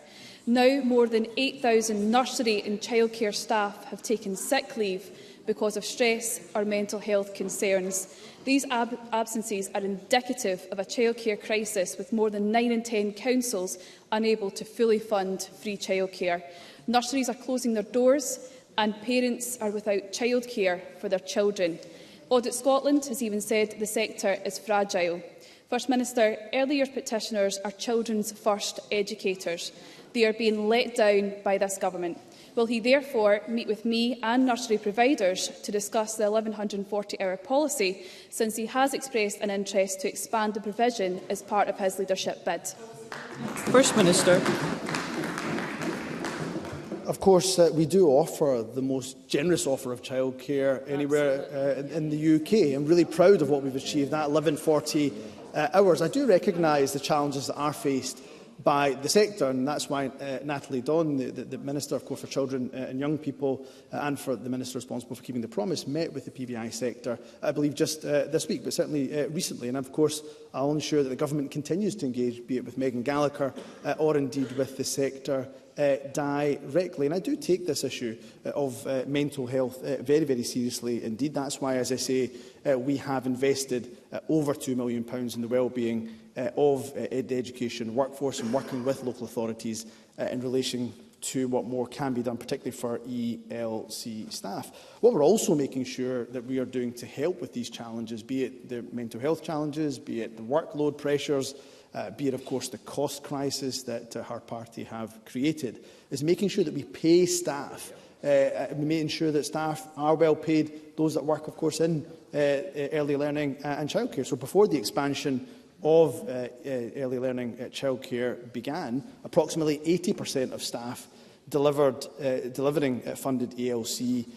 Now, more than 8,000 nursery and childcare staff have taken sick leave because of stress or mental health concerns. These absences are indicative of a childcare crisis, with more than 9 in 10 councils unable to fully fund free childcare. Nurseries are closing their doors and parents are without childcare for their children. Audit Scotland has even said the sector is fragile. First Minister, early years practitioners are children's first educators. They are being let down by this government. Will he therefore meet with me and nursery providers to discuss the 1140-hour policy, since he has expressed an interest to expand the provision as part of his leadership bid? First Minister. Of course, we do offer the most generous offer of childcare anywhere in the UK. I'm really proud of what we've achieved, that 1140 hours. I do recognise the challenges that are faced by the sector, and that's why Natalie Dawn, the Minister, of course, for Children and Young People, and for the Minister responsible for keeping the promise, met with the PVI sector, I believe just this week, but certainly recently. And of course, I'll ensure that the Government continues to engage, be it with Megan Gallagher or indeed with the sector directly. And I do take this issue of mental health very, very seriously indeed. That's why, as I say, we have invested over £2 million in the well-being of the education workforce and working with local authorities in relation to what more can be done, particularly for ELC staff. What we're also making sure that we are doing to help with these challenges, be it the mental health challenges, be it the workload pressures, be it, of course, the cost crisis that her party have created, is making sure that we pay staff, making sure that staff are well paid, those that work, of course, in early learning and childcare. So before the expansion of early learning childcare began, approximately 80% of staff delivering funded ELC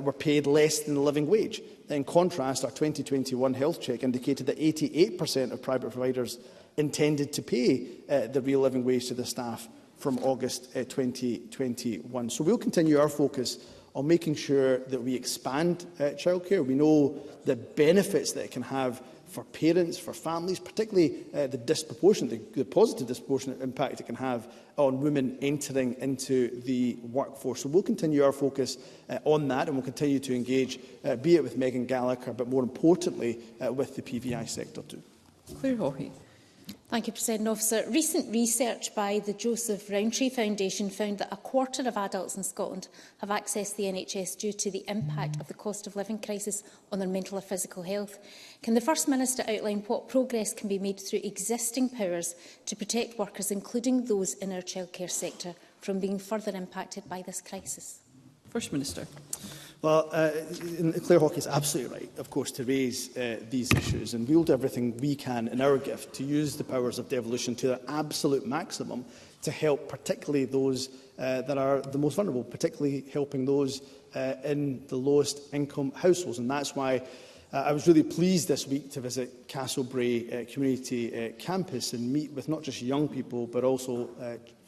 were paid less than the living wage. In contrast, our 2021 health check indicated that 88% of private providers intended to pay the real living wage to the staff from August 2021. So we'll continue our focus on making sure that we expand childcare. We know the benefits that it can have for parents, for families, particularly the positive disproportionate impact it can have on women entering into the workforce. So we'll continue our focus on that, and we'll continue to engage, be it with Megan Gallagher, but more importantly with the PVI sector too. Claire Hawkey. Thank you, President Officer. Recent research by the Joseph Rowntree Foundation found that a quarter of adults in Scotland have accessed the NHS due to the impact of the cost of living crisis on their mental or physical health. Can the First Minister outline what progress can be made through existing powers to protect workers, including those in our childcare sector, from being further impacted by this crisis? First Minister. Well, Claire Hawkey is absolutely right, of course, to raise these issues, and we'll do everything we can in our gift to use the powers of devolution to their absolute maximum to help particularly those that are the most vulnerable, particularly helping those in the lowest income households. And that's why I was really pleased this week to visit Castlebrae Community Campus and meet with not just young people, but also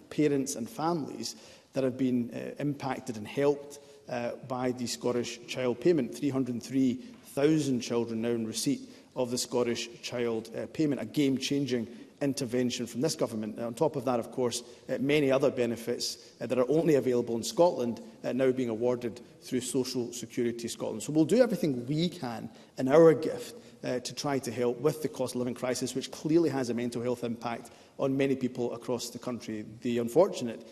parents and families that have been impacted and helped by the Scottish Child Payment. 303,000 children now in receipt of the Scottish Child Payment, a game-changing intervention from this government. On top of that, of course, many other benefits that are only available in Scotland now being awarded through Social Security Scotland. So we'll do everything we can in our gift to try to help with the cost of living crisis, which clearly has a mental health impact on many people across the country. The unfortunate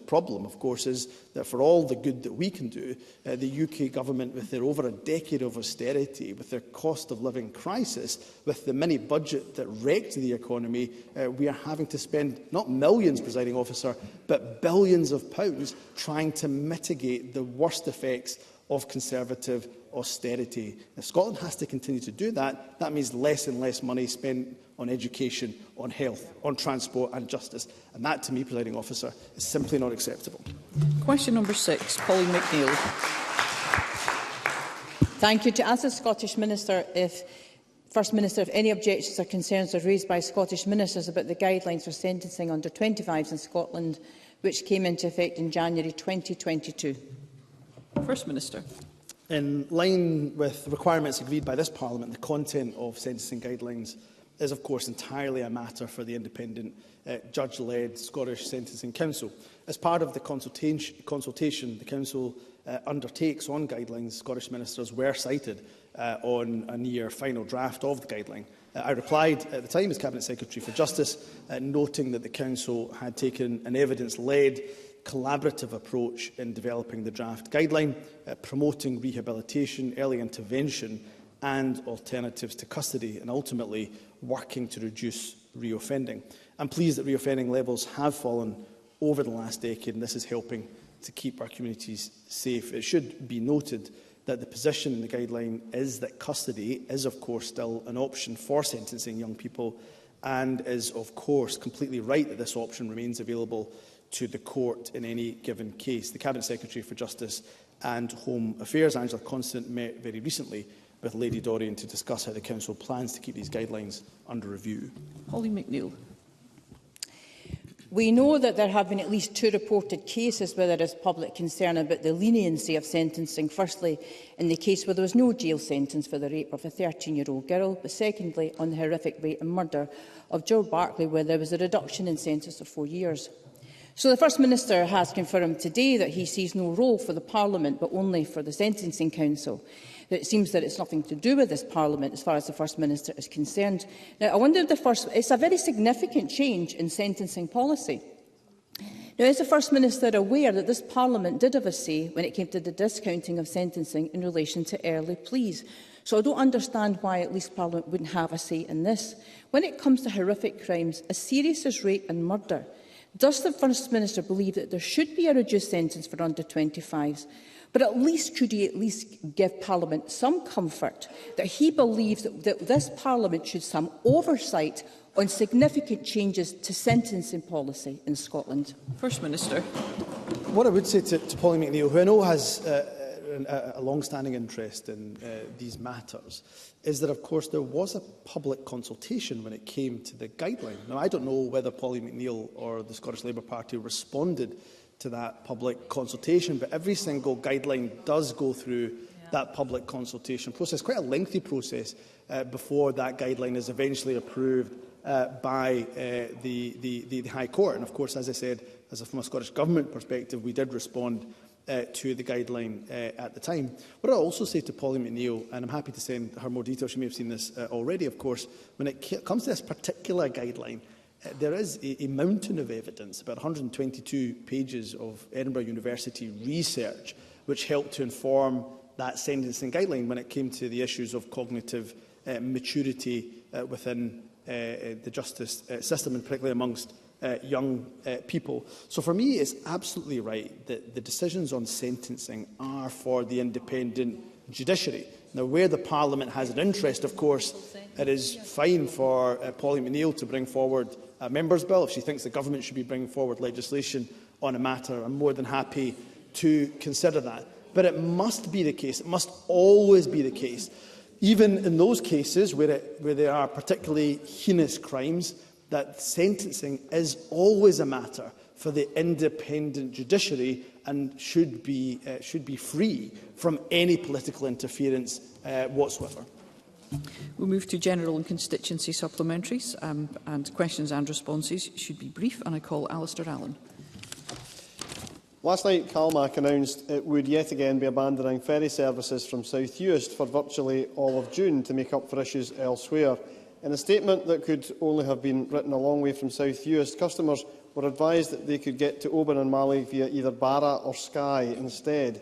problem, of course, is that for all the good that we can do, the UK government, with their over a decade of austerity, with their cost of living crisis, with the mini budget that wrecked the economy, we are having to spend not millions, presiding officer, but billions of pounds trying to mitigate the worst effects of Conservative austerity. If Scotland has to continue to do that, that means less and less money spent on education, on health, on transport and justice. And that, to me, presiding officer, is simply not acceptable. Question number 6, Pauline McNeill. Thank you. To ask the Scottish Minister First Minister if any objections or concerns are raised by Scottish ministers about the guidelines for sentencing under 25s in Scotland, which came into effect in January 2022. First Minister. In line with the requirements agreed by this Parliament, the content of sentencing guidelines is, of course, entirely a matter for the independent judge-led Scottish Sentencing Council. As part of the consultation the Council undertakes on guidelines, Scottish ministers were cited on a near final draft of the guideline. I replied at the time as Cabinet Secretary for Justice, noting that the Council had taken an evidence-led collaborative approach in developing the draft guideline, promoting rehabilitation, early intervention and alternatives to custody, and ultimately working to reduce reoffending. I'm pleased that reoffending levels have fallen over the last decade, and this is helping to keep our communities safe. It should be noted that the position in the guideline is that custody is, of course, still an option for sentencing young people, and is, of course, completely right that this option remains available to the court in any given case. The Cabinet Secretary for Justice and Home Affairs, Angela Constant, met very recently with Lady Dorian to discuss how the Council plans to keep these guidelines under review. Holly McNeill. We know that there have been at least 2 reported cases where there is public concern about the leniency of sentencing. Firstly, in the case where there was no jail sentence for the rape of a 13-year-old girl, but secondly, on the horrific rape and murder of Joe Barclay, where there was a reduction in sentence of 4 years. So the First Minister has confirmed today that he sees no role for the Parliament, but only for the Sentencing Council. It seems that it's nothing to do with this Parliament as far as the First Minister is concerned. Now, I wonder if it's a very significant change in sentencing policy. Now, is the First Minister aware that this Parliament did have a say when it came to the discounting of sentencing in relation to early pleas? So I don't understand why at least Parliament wouldn't have a say in this. When it comes to horrific crimes as serious as rape and murder, does the First Minister believe that there should be a reduced sentence for under-25s? But at least could he give Parliament some comfort that he believes that this Parliament should have some oversight on significant changes to sentencing policy in Scotland? First Minister. What I would say to Polly McNeill, who I know has a long-standing interest in these matters, is that, of course, there was a public consultation when it came to the guideline. Now, I don't know whether Polly McNeill or the Scottish Labour Party responded to that public consultation, but every single guideline does go through that public consultation process, quite a lengthy process before that guideline is eventually approved by the High Court. And of course, as I said, from a Scottish Government perspective, we did respond to the guideline at the time. What I'll also say to Polly McNeill, and I'm happy to send her more details, she may have seen this already, of course, when it comes to this particular guideline, there is a mountain of evidence, about 122 pages of Edinburgh University research, which helped to inform that sentencing guideline when it came to the issues of cognitive maturity within the justice system, and particularly amongst young people. So for me, it's absolutely right that the decisions on sentencing are for the independent judiciary. Now, where the Parliament has an interest, of course, it is fine for Polly McNeill to bring forward a member's bill. If she thinks the government should be bringing forward legislation on a matter, I'm more than happy to consider that. But it must be the case, it must always be the case, even in those cases where there are particularly heinous crimes, that sentencing is always a matter for the independent judiciary and should be free from any political interference whatsoever. We'll move to general and constituency supplementaries, and questions and responses should be brief, and I call Alistair Allen. Last night, CalMac announced it would yet again be abandoning ferry services from South Uist for virtually all of June to make up for issues elsewhere. In a statement that could only have been written a long way from South Uist, customers were advised that they could get to Oban and Mallaig via either Barra or Skye instead.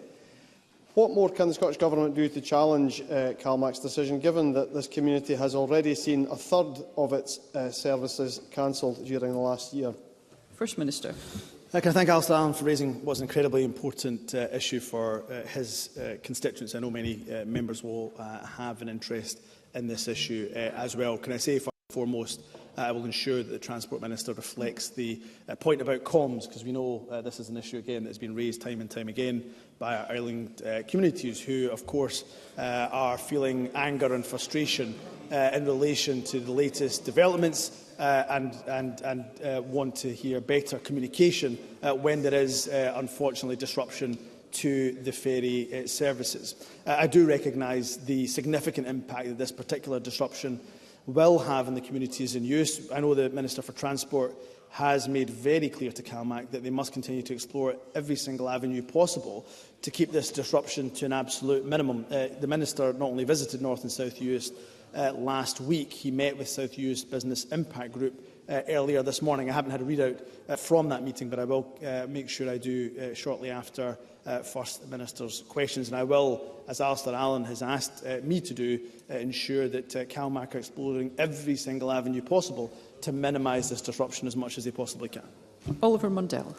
What more can the Scottish Government do to challenge CalMac's decision, given that this community has already seen a third of its services cancelled during the last year? First Minister. I can thank Alistair Allen for raising what was an incredibly important issue for his constituents. I know many members will have an interest in this issue as well. Can I say, first and foremost, I will ensure that the Transport Minister reflects the point about comms, because we know this is an issue again that has been raised time and time again by our island communities, who, of course, are feeling anger and frustration in relation to the latest developments and want to hear better communication when there is, unfortunately, disruption to the ferry services. I do recognise the significant impact that this particular disruption will have in the communities in use. I know the Minister for Transport has made very clear to CalMac that they must continue to explore every single avenue possible to keep this disruption to an absolute minimum. The Minister not only visited North and South Uist last week, he met with South Uist Business Impact Group earlier this morning. I haven't had a readout from that meeting, but I will make sure I do shortly after First Minister's questions. And I will, as Alistair Allen has asked me to do, ensure that CalMac are exploring every single avenue possible to minimise this disruption as much as they possibly can. Oliver Mundell.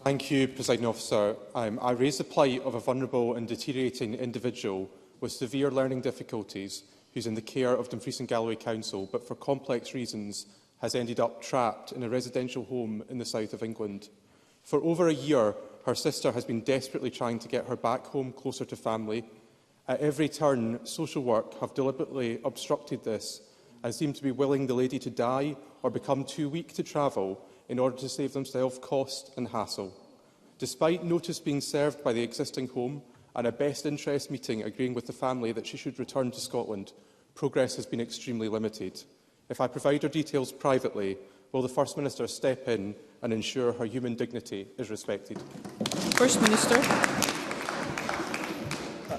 Thank you, Presiding Officer. I raise the plight of a vulnerable and deteriorating individual with severe learning difficulties who's in the care of Dumfries and Galloway Council, but for complex reasons has ended up trapped in a residential home in the south of England. For over a year, her sister has been desperately trying to get her back home closer to family. At every turn, social work have deliberately obstructed this and seem to be willing the lady to die or become too weak to travel in order to save themselves cost and hassle. Despite notice being served by the existing home and a best interest meeting agreeing with the family that she should return to Scotland, progress has been extremely limited. If I provide her details privately, will the First Minister step in and ensure her human dignity is respected? First Minister.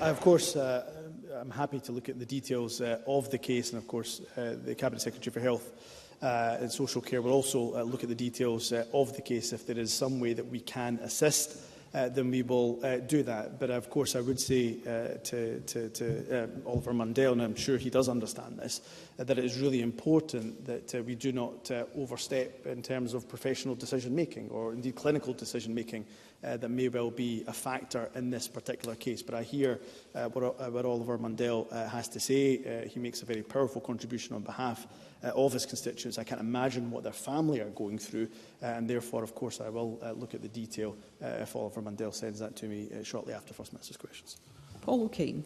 Of course, I'm happy to look at the details of the case, and of course the Cabinet Secretary for Health and Social Care will also look at the details of the case. If there is some way that we can assist, then we will do that. But of course I would say to Oliver Mundell, and I'm sure he does understand this, that it is really important that we do not overstep in terms of professional decision-making or indeed clinical decision-making that may well be a factor in this particular case. But I hear what Oliver Mundell has to say. He makes a very powerful contribution on behalf of his constituents. I can't imagine what their family are going through, and therefore, of course, I will look at the detail if Oliver Mundell sends that to me shortly after First Minister's questions. Paul O'Kane.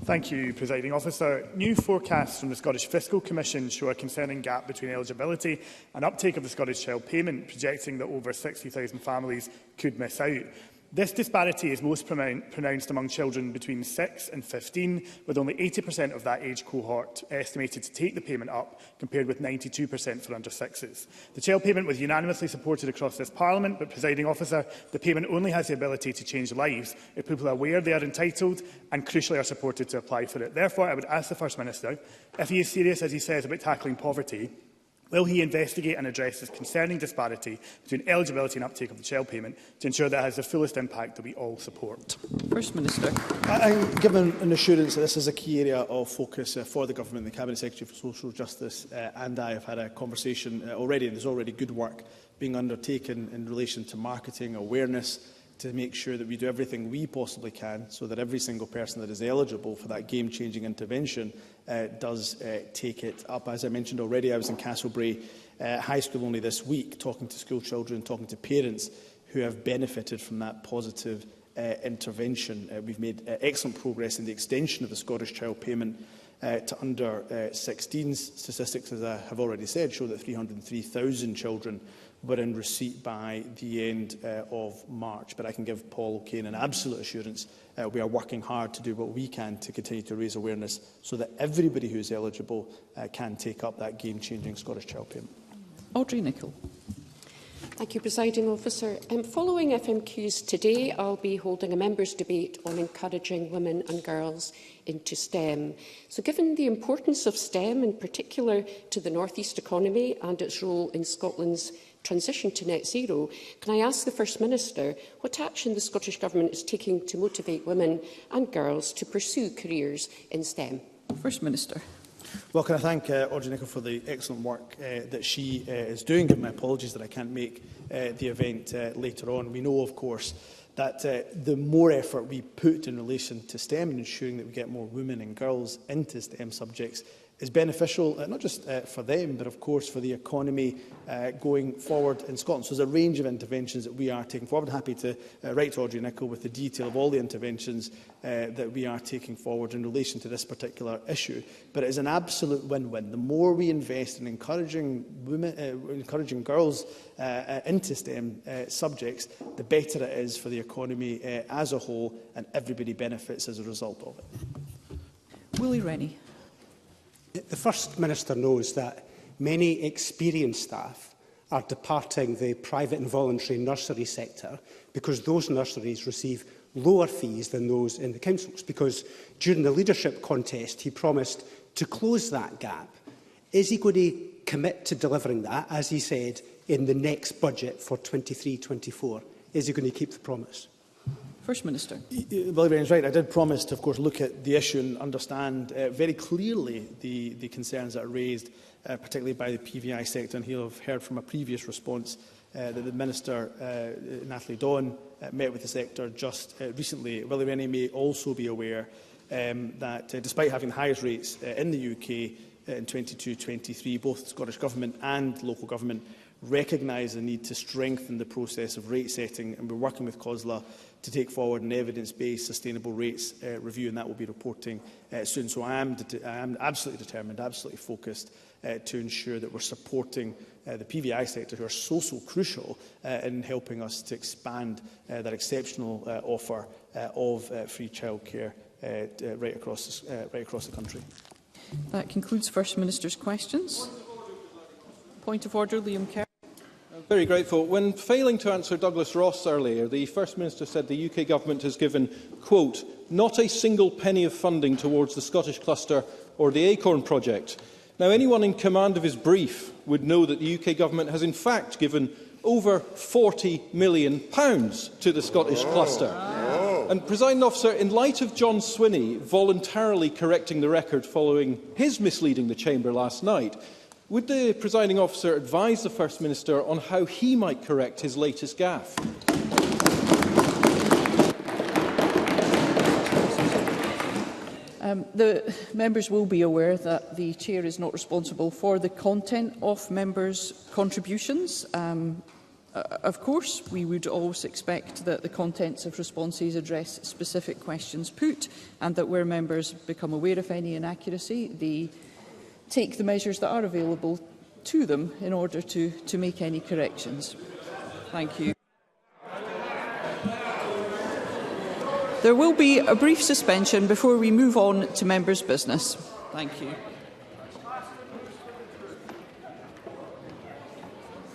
Thank you, Presiding Officer. New forecasts from the Scottish Fiscal Commission show a concerning gap between eligibility and uptake of the Scottish Child Payment, projecting that over 60,000 families could miss out. This disparity is most pronounced among children between 6 and 15, with only 80% of that age cohort estimated to take the payment up, compared with 92% for under-6s. The child payment was unanimously supported across this Parliament, but, Presiding Officer, the payment only has the ability to change lives if people are aware they are entitled and, crucially, are supported to apply for it. Therefore, I would ask the First Minister, if he is serious, as he says, about tackling poverty, will he investigate and address this concerning disparity between eligibility and uptake of the child payment to ensure that it has the fullest impact that we all support? First Minister. I'm given an assurance that this is a key area of focus for the Government. The Cabinet Secretary for Social Justice and I have had a conversation already, and there's already good work being undertaken in relation to marketing, awareness, to make sure that we do everything we possibly can so that every single person that is eligible for that game-changing intervention does take it up. As I mentioned already, I was in Castlebrae High School only this week, talking to school children, talking to parents who have benefited from that positive intervention. We've made excellent progress in the extension of the Scottish Child Payment to under-16s. Statistics, as I have already said, show that 303,000 children were in receipt by the end of March. But I can give Paul O'Kane an absolute assurance we are working hard to do what we can to continue to raise awareness so that everybody who is eligible can take up that game-changing Scottish Child Payment. Audrey Nicholl. Thank you, Presiding Officer. Following FMQs today, I'll be holding a members' debate on encouraging women and girls into STEM. So given the importance of STEM, in particular to the North East economy and its role in Scotland's transition to net zero, can I ask the First Minister what action the Scottish Government is taking to motivate women and girls to pursue careers in STEM? First Minister. Well, can I thank Audrey Nicholl for the excellent work that she is doing, and my apologies that I can't make the event later on. We know, of course, that the more effort we put in relation to STEM and ensuring that we get more women and girls into STEM subjects is beneficial, not just for them, but of course for the economy going forward in Scotland. So there's a range of interventions that we are taking forward. I'm happy to write to Audrey Nicholl with the detail of all the interventions that we are taking forward in relation to this particular issue. But it is an absolute win-win. The more we invest in encouraging women, encouraging girls into STEM subjects, the better it is for the economy as a whole, and everybody benefits as a result of it. Willie Rennie. The First Minister knows that many experienced staff are departing the private and voluntary nursery sector because those nurseries receive lower fees than those in the councils, because during the leadership contest he promised to close that gap. Is he going to commit to delivering that, as he said, in the next budget for 23-24? Is he going to keep the promise? First Minister. Willie Rennie's right. I did promise to, of course, look at the issue and understand very clearly the concerns that are raised, particularly by the PVI sector. And he'll have heard from a previous response that the Minister, Natalie Dawn, met with the sector just recently. Willie Rennie may also be aware that despite having the highest rates in the UK in 22-23, both the Scottish Government and local government recognise the need to strengthen the process of rate setting, and we're working with COSLA to take forward an evidence-based sustainable rates review, and that will be reporting soon. So I am absolutely determined, absolutely focused to ensure that we're supporting the PVI sector, who are so crucial in helping us to expand that exceptional offer of free childcare right across the country. That concludes First Minister's questions. Point of order, Liam Kerr. Very grateful. When failing to answer Douglas Ross earlier, the First Minister said the UK Government has given, quote, not a single penny of funding towards the Scottish Cluster or the Acorn project. Now, anyone in command of his brief would know that the UK Government has in fact given over £40 million to the Scottish Cluster. And, Presiding Officer, in light of John Swinney voluntarily correcting the record following his misleading the Chamber last night, would the Presiding Officer advise the First Minister on how he might correct his latest gaffe? The members will be aware that the Chair is not responsible for the content of members' contributions. Of course, we would always expect that the contents of responses address specific questions put, and that where members become aware of any inaccuracy, they take the measures that are available to them in order to make any corrections. Thank you. There will be a brief suspension before we move on to members' business. Thank you.